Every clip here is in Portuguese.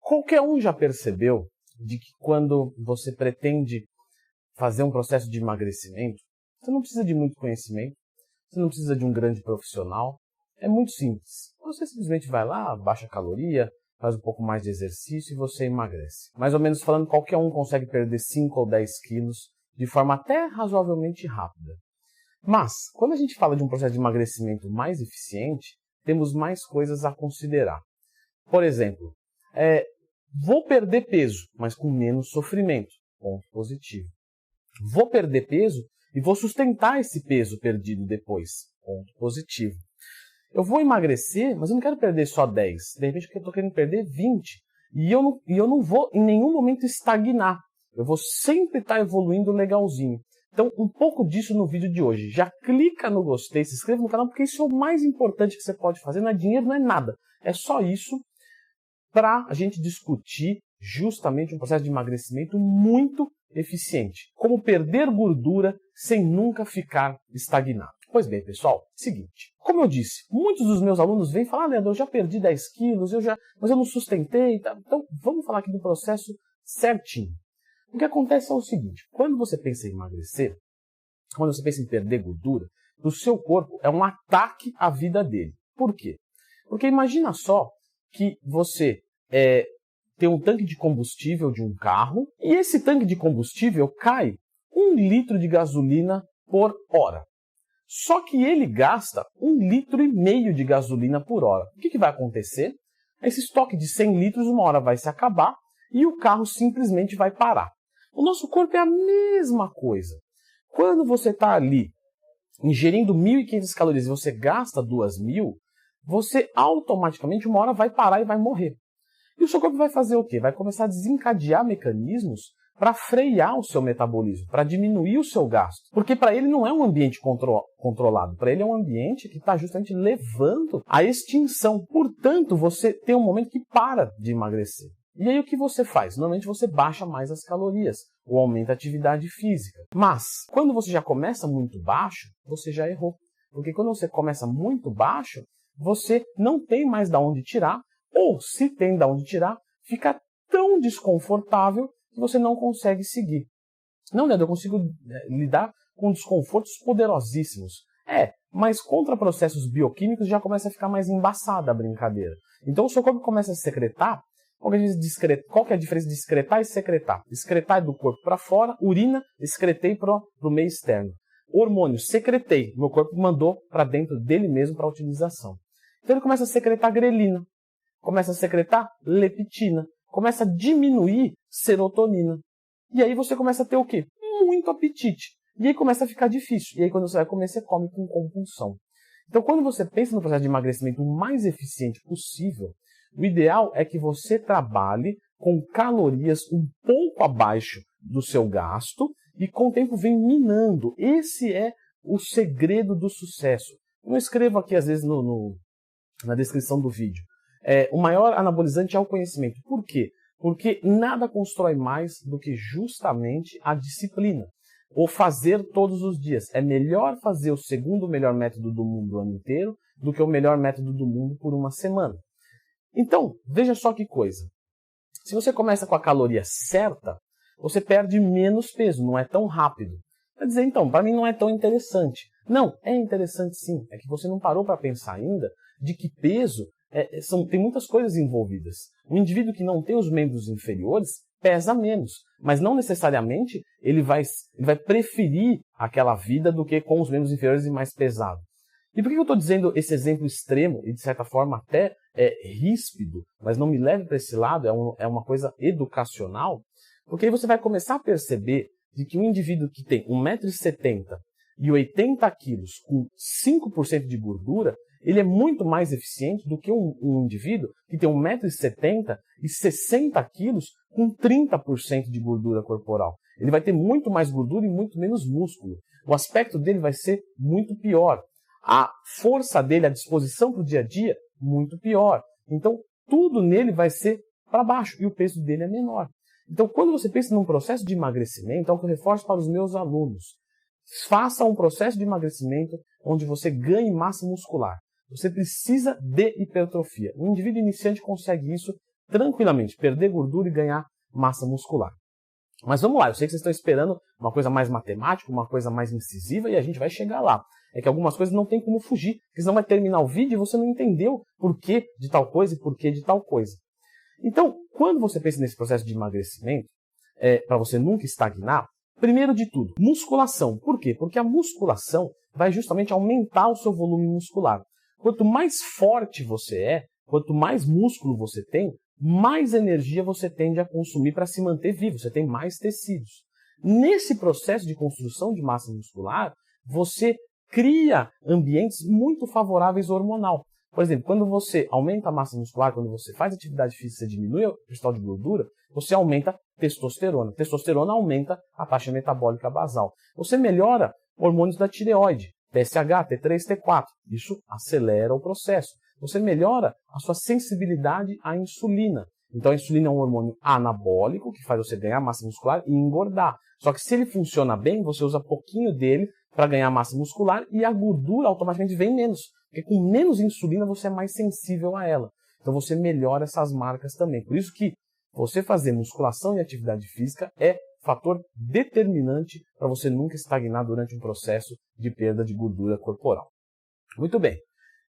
Qualquer um já percebeu de que quando você pretende fazer um processo de emagrecimento, você não precisa de muito conhecimento, você não precisa de um grande profissional, é muito simples. Você simplesmente vai lá, baixa a caloria, faz um pouco mais de exercício e você emagrece. Mais ou menos falando, qualquer um consegue perder 5 ou 10 quilos de forma até razoavelmente rápida. Mas, quando a gente fala de um processo de emagrecimento mais eficiente, temos mais coisas a considerar. Por exemplo, vou perder peso, mas com menos sofrimento. Ponto positivo. Vou perder peso e vou sustentar esse peso perdido depois. Ponto positivo. Eu vou emagrecer, mas eu não quero perder só 10. De repente eu estou querendo perder 20. E eu não vou em nenhum momento estagnar. Eu vou sempre estar evoluindo legalzinho. Então, um pouco disso no vídeo de hoje. Já clica no gostei, se inscreva no canal, porque isso é o mais importante que você pode fazer. Não é dinheiro, não é nada. É só isso para a gente discutir justamente um processo de emagrecimento muito eficiente. Como perder gordura sem nunca ficar estagnado. Pois bem, pessoal, seguinte. Como eu disse, muitos dos meus alunos vêm falar, Leandro, eu já perdi 10 quilos, mas eu não sustentei. Tá? Então, vamos falar aqui do processo certinho. O que acontece é o seguinte, quando você pensa em emagrecer, quando você pensa em perder gordura, o seu corpo é um ataque à vida dele. Por quê? Porque imagina só que você tem um tanque de combustível de um carro e esse tanque de combustível cai 1 litro de gasolina por hora. Só que ele gasta 1,5 litro de gasolina por hora. O que vai acontecer? Esse estoque de 100 litros uma hora vai se acabar e o carro simplesmente vai parar. O nosso corpo é a mesma coisa. Quando você está ali ingerindo 1.500 calorias e você gasta 2.000, você automaticamente uma hora vai parar e vai morrer. E o seu corpo vai fazer o quê? Vai começar a desencadear mecanismos para frear o seu metabolismo, para diminuir o seu gasto. Porque para ele não é um ambiente controlado, para ele é um ambiente que está justamente levando à extinção. Portanto, você tem um momento que para de emagrecer. E aí o que você faz? Normalmente você baixa mais as calorias, ou aumenta a atividade física. Mas, quando você já começa muito baixo, você já errou. Porque quando você começa muito baixo, você não tem mais de onde tirar, ou se tem de onde tirar, fica tão desconfortável que você não consegue seguir. Não, Leandro, eu consigo lidar com desconfortos poderosíssimos. Mas contra processos bioquímicos já começa a ficar mais embaçada a brincadeira. Então o seu corpo começa a secretar. Qual que é a diferença de excretar e secretar? Excretar é do corpo para fora, urina, excretei para o meio externo. Hormônio, secretei, meu corpo mandou para dentro dele mesmo para utilização. Então ele começa a secretar grelina, começa a secretar leptina, começa a diminuir serotonina. E aí você começa a ter o quê? Muito apetite. E aí começa a ficar difícil. E aí quando você vai comer, você come com compulsão. Então quando você pensa no processo de emagrecimento o mais eficiente possível, o ideal é que você trabalhe com calorias um pouco abaixo do seu gasto e com o tempo vem minando. Esse é o segredo do sucesso. Eu escrevo aqui às vezes na descrição do vídeo. O maior anabolizante é o conhecimento. Por quê? Porque nada constrói mais do que justamente a disciplina. Ou fazer todos os dias. É melhor fazer o segundo melhor método do mundo o ano inteiro do que o melhor método do mundo por uma semana. Então, veja só que coisa. Se você começa com a caloria certa, você perde menos peso, não é tão rápido. Quer dizer, então, para mim não é tão interessante. Não, é interessante sim. É que você não parou para pensar ainda de que peso tem muitas coisas envolvidas. Um indivíduo que não tem os membros inferiores pesa menos, mas não necessariamente ele vai preferir aquela vida do que com os membros inferiores e mais pesado. E por que eu estou dizendo esse exemplo extremo e de certa forma até ríspido, mas não me leve para esse lado, é uma coisa educacional? Porque aí você vai começar a perceber de que um indivíduo que tem 1,70 m e 80 kg com 5% de gordura, ele é muito mais eficiente do que um indivíduo que tem 1,70 m e 60 kg com 30% de gordura corporal. Ele vai ter muito mais gordura e muito menos músculo. O aspecto dele vai ser muito pior. A força dele, a disposição para o dia a dia, muito pior. Então, tudo nele vai ser para baixo e o peso dele é menor. Então, quando você pensa num processo de emagrecimento, é o que eu reforço para os meus alunos. Faça um processo de emagrecimento onde você ganhe massa muscular. Você precisa de hipertrofia. Um indivíduo iniciante consegue isso tranquilamente perder gordura e ganhar massa muscular. Mas vamos lá, eu sei que vocês estão esperando uma coisa mais matemática, uma coisa mais incisiva, e a gente vai chegar lá. É que algumas coisas não tem como fugir, porque senão vai terminar o vídeo e você não entendeu porquê de tal coisa e porquê de tal coisa. Então, quando você pensa nesse processo de emagrecimento, para você nunca estagnar, primeiro de tudo, musculação. Por quê? Porque a musculação vai justamente aumentar o seu volume muscular. Quanto mais forte você é, quanto mais músculo você tem, mais energia você tende a consumir para se manter vivo, você tem mais tecidos. Nesse processo de construção de massa muscular, você cria ambientes muito favoráveis ao hormonal. Por exemplo, quando você aumenta a massa muscular, quando você faz atividade física, você diminui o percentual de gordura, você aumenta testosterona. Testosterona aumenta a taxa metabólica basal. Você melhora hormônios da tireoide, TSH, T3, T4. Isso acelera o processo. Você melhora a sua sensibilidade à insulina. Então a insulina é um hormônio anabólico que faz você ganhar massa muscular e engordar. Só que se ele funciona bem, você usa pouquinho dele para ganhar massa muscular e a gordura automaticamente vem menos. Porque com menos insulina você é mais sensível a ela. Então você melhora essas marcas também. Por isso que você fazer musculação e atividade física é fator determinante para você nunca estagnar durante um processo de perda de gordura corporal. Muito bem.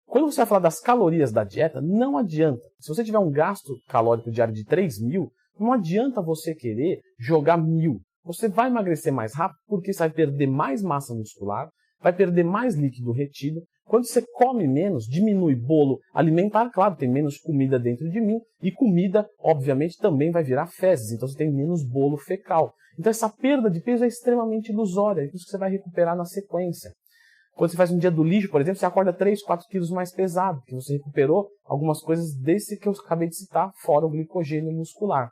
Quando você vai falar das calorias da dieta, não adianta. Se você tiver um gasto calórico diário de 3.000, não adianta você querer jogar 1.000. Você vai emagrecer mais rápido porque você vai perder mais massa muscular, vai perder mais líquido retido. Quando você come menos, diminui bolo alimentar, claro, tem menos comida dentro de mim, e comida, obviamente, também vai virar fezes, então você tem menos bolo fecal. Então essa perda de peso é extremamente ilusória, é isso que você vai recuperar na sequência. Quando você faz um dia do lixo, por exemplo, você acorda 3, 4 quilos mais pesado, porque você recuperou algumas coisas desse que eu acabei de citar, fora o glicogênio muscular.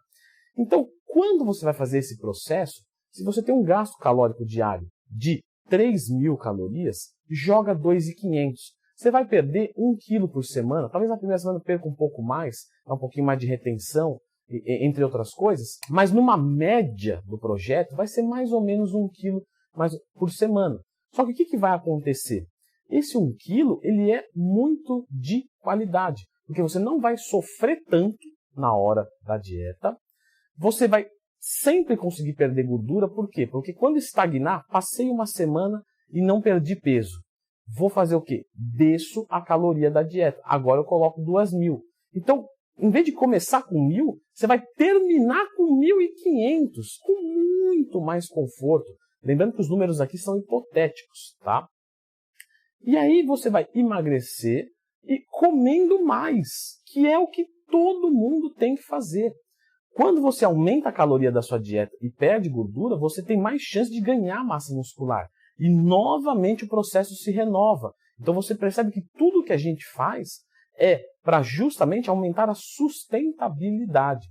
Então, quando você vai fazer esse processo, se você tem um gasto calórico diário de 3.000 calorias, joga 2.500. Você vai perder 1 quilo por semana, talvez na primeira semana perca um pouco mais, dá um pouquinho mais de retenção, entre outras coisas, mas numa média do projeto vai ser mais ou menos 1 quilo por semana. Só que o que vai acontecer? Esse 1 quilo ele é muito de qualidade, porque você não vai sofrer tanto na hora da dieta, você vai sempre conseguir perder gordura, por quê? Porque quando estagnar, passei uma semana e não perdi peso. Vou fazer o quê? Desço a caloria da dieta. Agora eu coloco 2.000. Então, em vez de começar com 1.000, você vai terminar com 1.500, com muito mais conforto. Lembrando que os números aqui são hipotéticos, tá? E aí você vai emagrecer e comendo mais, que é o que todo mundo tem que fazer. Quando você aumenta a caloria da sua dieta e perde gordura, você tem mais chance de ganhar massa muscular. E novamente o processo se renova. Então você percebe que tudo que a gente faz é para justamente aumentar a sustentabilidade.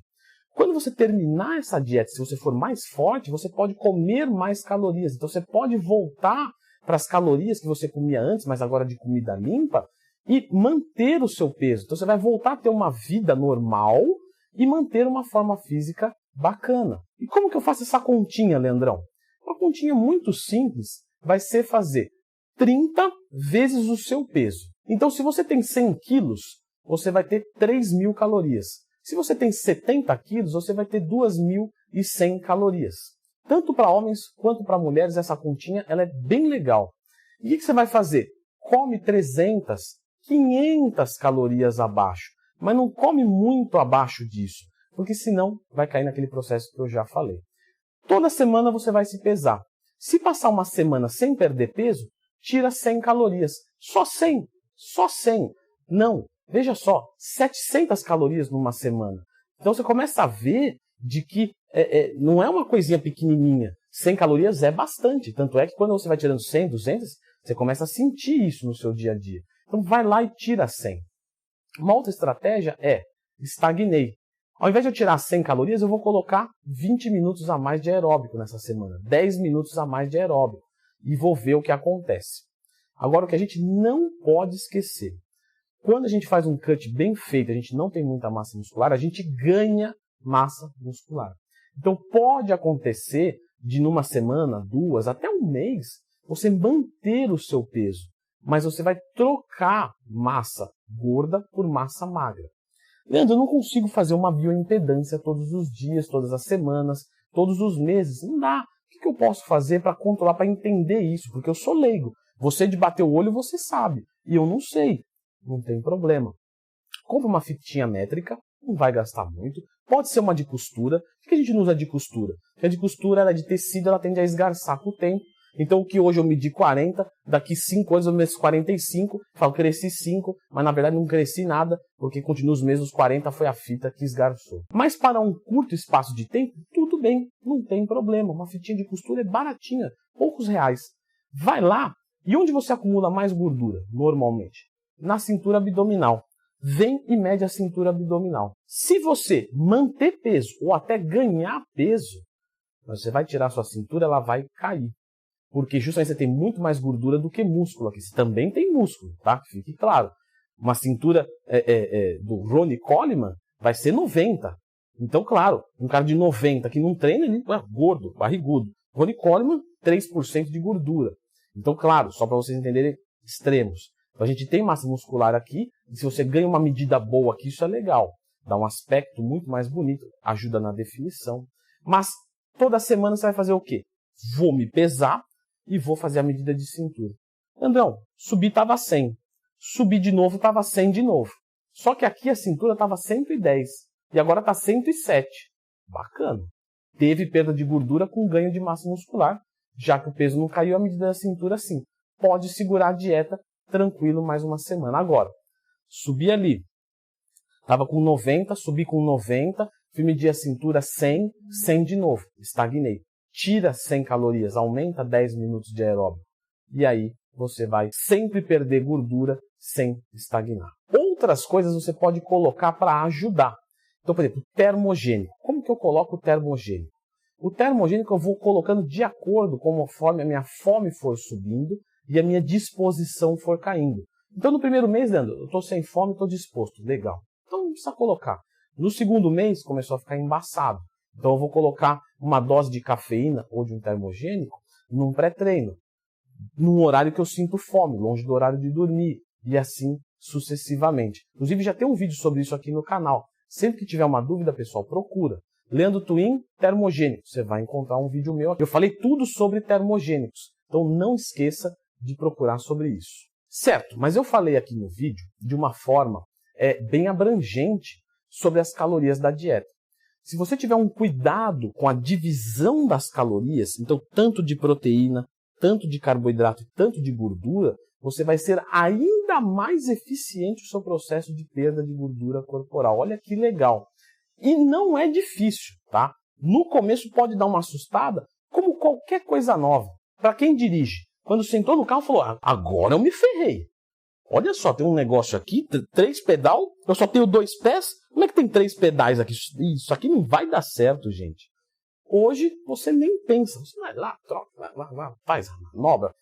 Quando você terminar essa dieta, se você for mais forte, você pode comer mais calorias. Então você pode voltar para as calorias que você comia antes, mas agora de comida limpa, e manter o seu peso. Então você vai voltar a ter uma vida normal e manter uma forma física bacana. E como que eu faço essa continha, Leandrão? Uma continha muito simples vai ser fazer 30 vezes o seu peso. Então se você tem 100 quilos, você vai ter 3.000 calorias. Se você tem 70 quilos, você vai ter 2.100 calorias. Tanto para homens quanto para mulheres, essa continha ela é bem legal. E o que você vai fazer? Come 300, 500 calorias abaixo. Mas não come muito abaixo disso, porque senão vai cair naquele processo que eu já falei. Toda semana você vai se pesar. Se passar uma semana sem perder peso, tira 100 calorias. Só 100. Só 100. Não. Veja só, 700 calorias numa semana. Então você começa a ver de que não é uma coisinha pequenininha. 100 calorias é bastante. Tanto é que quando você vai tirando 100, 200, você começa a sentir isso no seu dia a dia. Então vai lá e tira 100. Uma outra estratégia é, estagnei. Ao invés de eu tirar 100 calorias, eu vou colocar 20 minutos a mais de aeróbico nessa semana. 10 minutos a mais de aeróbico. E vou ver o que acontece. Agora, o que a gente não pode esquecer. Quando a gente faz um cut bem feito, a gente não tem muita massa muscular, a gente ganha massa muscular. Então pode acontecer de numa semana, 2, até um mês, você manter o seu peso, mas você vai trocar massa gorda por massa magra. Leandro, eu não consigo fazer uma bioimpedância todos os dias, todas as semanas, todos os meses. Não dá. O que eu posso fazer para controlar, para entender isso? Porque eu sou leigo. Você de bater o olho, você sabe. E eu não sei. Não tem problema. Compra uma fitinha métrica, não vai gastar muito. Pode ser uma de costura. Por que a gente não usa de costura? Porque a de costura, ela é de tecido, ela tende a esgarçar com o tempo. Então, o que hoje eu medi 40, daqui 5 anos eu meço 45, falo, cresci 5, mas na verdade não cresci nada, porque continua os mesmos 40, foi a fita que esgarçou. Mas para um curto espaço de tempo, tudo bem, não tem problema. Uma fitinha de costura é baratinha, poucos reais. Vai lá, e onde você acumula mais gordura, normalmente? Na cintura abdominal. Vem e mede a cintura abdominal. Se você manter peso, ou até ganhar peso, você vai tirar sua cintura, ela vai cair. Porque justamente você tem muito mais gordura do que músculo aqui. Você também tem músculo, tá? Fique claro. Uma cintura do Ronnie Coleman vai ser 90. Então, claro, um cara de 90 que não treina, ele é gordo, barrigudo. Ronnie Coleman, 3% de gordura. Então, claro, só para vocês entenderem extremos. Então, a gente tem massa muscular aqui, e se você ganha uma medida boa aqui, isso é legal. Dá um aspecto muito mais bonito, ajuda na definição. Mas, toda semana você vai fazer o quê? Vou me pesar e vou fazer a medida de cintura. Andrão, subi estava 100. Subi de novo, estava 100 de novo. Só que aqui a cintura estava 110. E agora está 107. Bacana. Teve perda de gordura com ganho de massa muscular. Já que o peso não caiu, a medida da cintura sim. Pode segurar a dieta tranquilo mais uma semana. Agora, subi ali. Estava com 90, subi com 90. Fui medir a cintura 100, 100 de novo. Estagnei. Tira 100 calorias, aumenta 10 minutos de aeróbico. E aí você vai sempre perder gordura sem estagnar. Outras coisas você pode colocar para ajudar. Então, por exemplo, termogênico. Como que eu coloco o termogênico? O termogênico eu vou colocando de acordo conforme a minha fome for subindo e a minha disposição for caindo. Então, no primeiro mês, Leandro, eu estou sem fome, estou disposto. Legal. Então, não precisa colocar. No segundo mês, começou a ficar embaçado. Então eu vou colocar uma dose de cafeína ou de um termogênico num pré-treino, num horário que eu sinto fome, longe do horário de dormir, e assim sucessivamente. Inclusive já tem um vídeo sobre isso aqui no canal. Sempre que tiver uma dúvida, pessoal, procura. Leandro Twin, termogênico. Você vai encontrar um vídeo meu aqui. Eu falei tudo sobre termogênicos, então não esqueça de procurar sobre isso. Certo, mas eu falei aqui no vídeo de uma forma bem abrangente sobre as calorias da dieta. Se você tiver um cuidado com a divisão das calorias, então tanto de proteína, tanto de carboidrato, tanto de gordura, você vai ser ainda mais eficiente no seu processo de perda de gordura corporal. Olha que legal. E não é difícil, tá? No começo pode dar uma assustada, como qualquer coisa nova. Para quem dirige, quando sentou no carro, falou, agora eu me ferrei. Olha só, tem um negócio aqui, 3 pedal, eu só tenho 2 pés. Como é que tem 3 pedais aqui? Isso aqui não vai dar certo, gente. Hoje você nem pensa. Você vai lá, troca, faz a manobra,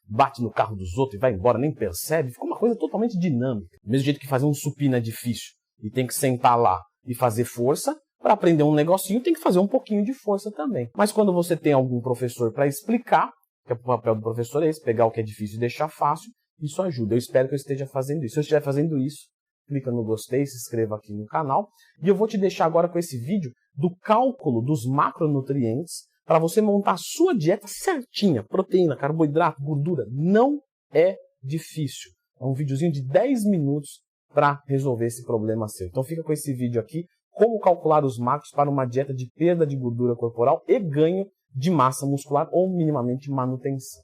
bate no carro dos outros e vai embora, nem percebe. Fica uma coisa totalmente dinâmica. Do mesmo jeito que fazer um supino é difícil e tem que sentar lá e fazer força, para aprender um negocinho tem que fazer um pouquinho de força também. Mas quando você tem algum professor para explicar, que é o papel do professor é esse, pegar o que é difícil e deixar fácil, isso ajuda. Eu espero que eu esteja fazendo isso. Se eu estiver fazendo isso, clica no gostei, se inscreva aqui no canal. E eu vou te deixar agora com esse vídeo do cálculo dos macronutrientes para você montar a sua dieta certinha. Proteína, carboidrato, gordura. Não é difícil. É um videozinho de 10 minutos para resolver esse problema seu. Então fica com esse vídeo aqui, como calcular os macros para uma dieta de perda de gordura corporal e ganho de massa muscular ou minimamente manutenção.